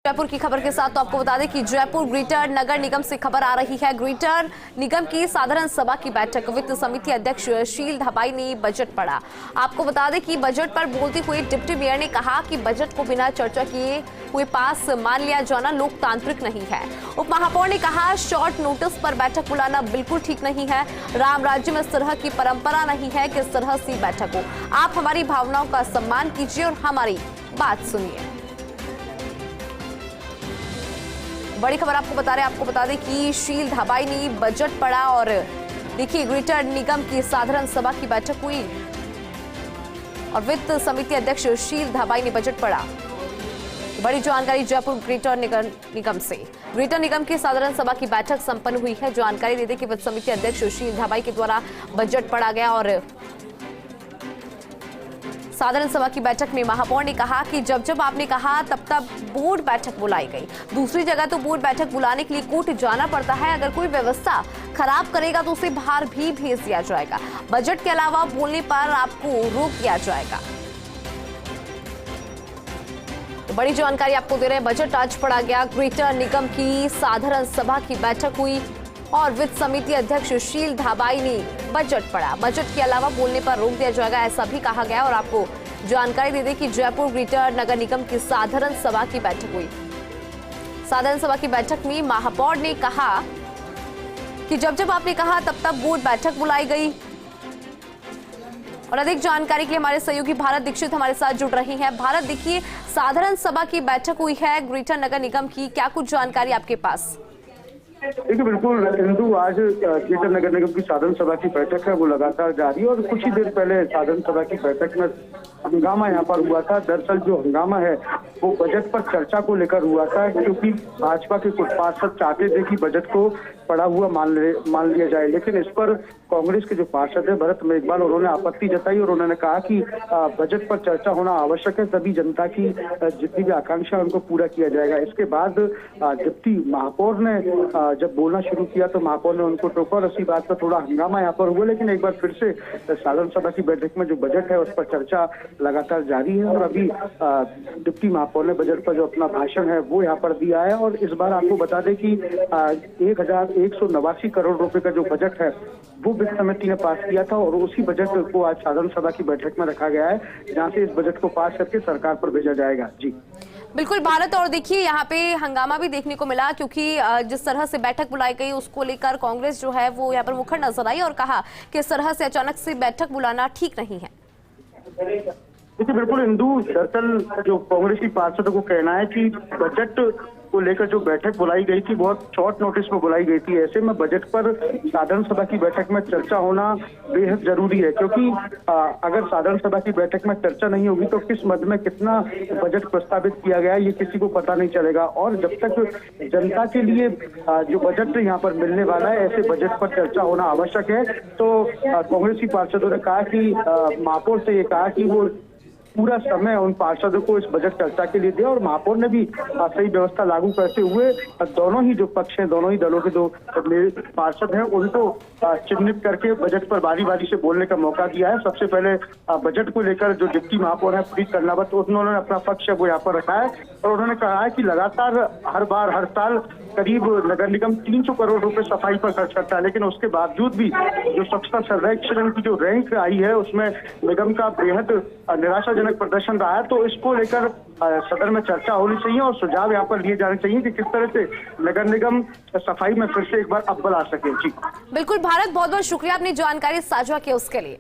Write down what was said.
जयपुर की खबर के साथ तो आपको बता दें कि जयपुर ग्रेटर नगर निगम से खबर आ रही है। ग्रेटर निगम की साधारण सभा की बैठक वित्त समिति अध्यक्ष शील धाबाई ने बजट पढ़ा। आपको बता दें कि बजट पर बोलते हुए डिप्टी मेयर ने कहा कि बजट को बिना चर्चा किए हुए पास मान लिया जाना लोकतांत्रिक नहीं है। उप महापौर ने कहा शॉर्ट नोटिस पर बैठक बुलाना बिल्कुल ठीक नहीं है। राम राज्य में इस तरह की परंपरा नहीं है कि इस तरह से बैठक हो। आप हमारी भावनाओं का सम्मान कीजिए और हमारी बात सुनिए। बड़ी खबर आपको बता दें कि शील धाबाई ने बजट पढ़ा और देखिए ग्रेटर निगम की साधारण सभा की बैठक हुई और वित्त समिति अध्यक्ष शील धाबाई ने बजट पढ़ा। बड़ी जानकारी जयपुर ग्रेटर निगम से। ग्रेटर निगम की साधारण सभा की बैठक संपन्न हुई है। जानकारी देते कि वित्त समिति अध्यक्ष शील धाबाई के द्वारा बजट पढ़ा गया और साधारण सभा की बैठक में महापौर ने कहा कि जब आपने कहा तब बोर्ड बैठक बुलाई गई। दूसरी जगह तो बोर्ड बैठक बुलाने के लिए कोर्ट जाना पड़ता है। अगर कोई व्यवस्था खराब करेगा तो उसे बाहर भी भेज दिया जाएगा। बजट के अलावा बोलने पर आपको रोक दिया जाएगा। तो बड़ी जानकारी आपको दे रहे हैं। बजट आज पढ़ा गया। ग्रेटर निगम की साधारण सभा की बैठक हुई और वित्त समिति अध्यक्ष शील धाबाई ने बजट पढ़ा। बजट के अलावा बोलने पर रोक दिया जाएगा ऐसा भी कहा गया। और आपको जानकारी दे दें कि जयपुर ग्रेटर नगर निगम की साधारण सभा की बैठक हुई। साधारण सभा की बैठक में महापौर ने कहा कि जब आपने कहा तब बोर्ड बैठक बुलाई गई। और अधिक जानकारी के लिए हमारे सहयोगी भारत दीक्षित हमारे साथ जुड़ रही हैं। भारत, देखिए साधारण सभा की बैठक हुई है ग्रेटर नगर निगम की, क्या कुछ जानकारी आपके पास? देखिए बिल्कुल हिंदू, आज ग्रेटर नगर निगम की साधारण सभा की बैठक है वो लगातार जारी है और कुछ ही देर पहले साधारण सभा की बैठक में हंगामा यहाँ पर हुआ था। दरअसल जो हंगामा है वो बजट पर चर्चा को लेकर हुआ था, क्योंकि भाजपा के कुछ पार्षद चाहते थे कि बजट को पढ़ा हुआ मान लिया जाए, लेकिन इस पर कांग्रेस के जो पार्षद है भरत मेघवाल, उन्होंने आपत्ति जताई और उन्होंने कहा कि बजट पर चर्चा होना आवश्यक है, तभी जनता की जितनी भी आकांक्षा है उनको पूरा किया जाएगा। इसके बाद डिप्टी महापौर ने जब बोलना शुरू किया तो महापौर ने उनको टोका और इसी बात पर थोड़ा हंगामा यहाँ पर हुआ। लेकिन एक बार फिर से साधारण सभा की बैठक में जो बजट है उस पर चर्चा लगातार जारी है और अभी डिप्टी महापौर ने बजट पर जो अपना भाषण है वो यहाँ पर दिया है। और इस बार आपको बता दें कि 1189 करोड़ रुपए का जो बजट है वो वित्त समिति ने पास किया था और उसी बजट को आज साधारण सभा की बैठक में रखा गया है, जहां से इस बजट को पास करके सरकार पर भेजा जाएगा। जी बिल्कुल भारत, और देखिए यहाँ पे हंगामा भी देखने को मिला, क्योंकि जिस तरह से बैठक बुलाई गई उसको लेकर कांग्रेस जो है वो यहाँ पर मुखर नजर आई और कहा कि इस तरह से अचानक से बैठक बुलाना ठीक नहीं है। देखिए बिल्कुल हिंदू, दरअसल जो कांग्रेस की पार्षदों को कहना है कि बजट को लेकर जो बैठक बुलाई गई थी बहुत शॉर्ट नोटिस में बुलाई गई थी। ऐसे में बजट पर साधारण सभा की बैठक में चर्चा होना बेहद जरूरी है, क्योंकि अगर साधारण सभा की बैठक में चर्चा नहीं होगी तो किस मद में कितना बजट प्रस्तावित किया गया ये किसी को पता नहीं चलेगा। और जब तक जनता के लिए जो बजट यहाँ पर मिलने वाला है, ऐसे बजट पर चर्चा होना आवश्यक है। तो कांग्रेस की पार्षदों ने कहा कि महापौर से ये कहा कि वो पूरा समय उन पार्षदों को इस बजट चर्चा के लिए दिया और महापौर ने भी सही व्यवस्था लागू करते हुए दोनों ही जो पक्ष हैं, दोनों ही दलों के जो पार्षद हैं उनको चिन्हित करके बजट पर बारी बारी से बोलने का मौका दिया है। सबसे पहले बजट को लेकर जो डिप्टी महापौर है प्रीत कर्नावत, उन्होंने अपना पक्ष है वो यहाँ पर रखा है और उन्होंने कहा है कि लगातार हर साल करीब नगर निगम 300 करोड़ रुपए सफाई पर खर्च करता है, लेकिन उसके बावजूद भी जो स्वच्छता सर्वेक्षण की जो रैंक आई है उसमें निगम का बेहद निराशाजनक प्रदर्शन रहा है। तो इसको लेकर सदन में चर्चा होनी चाहिए और सुझाव यहाँ पर लिए जाने चाहिए कि किस तरह से नगर निगम सफाई में फिर से एक बार अव्वल आ सके। जी बिल्कुल भारत, बहुत बहुत शुक्रिया आपने जानकारी साझा की उसके लिए।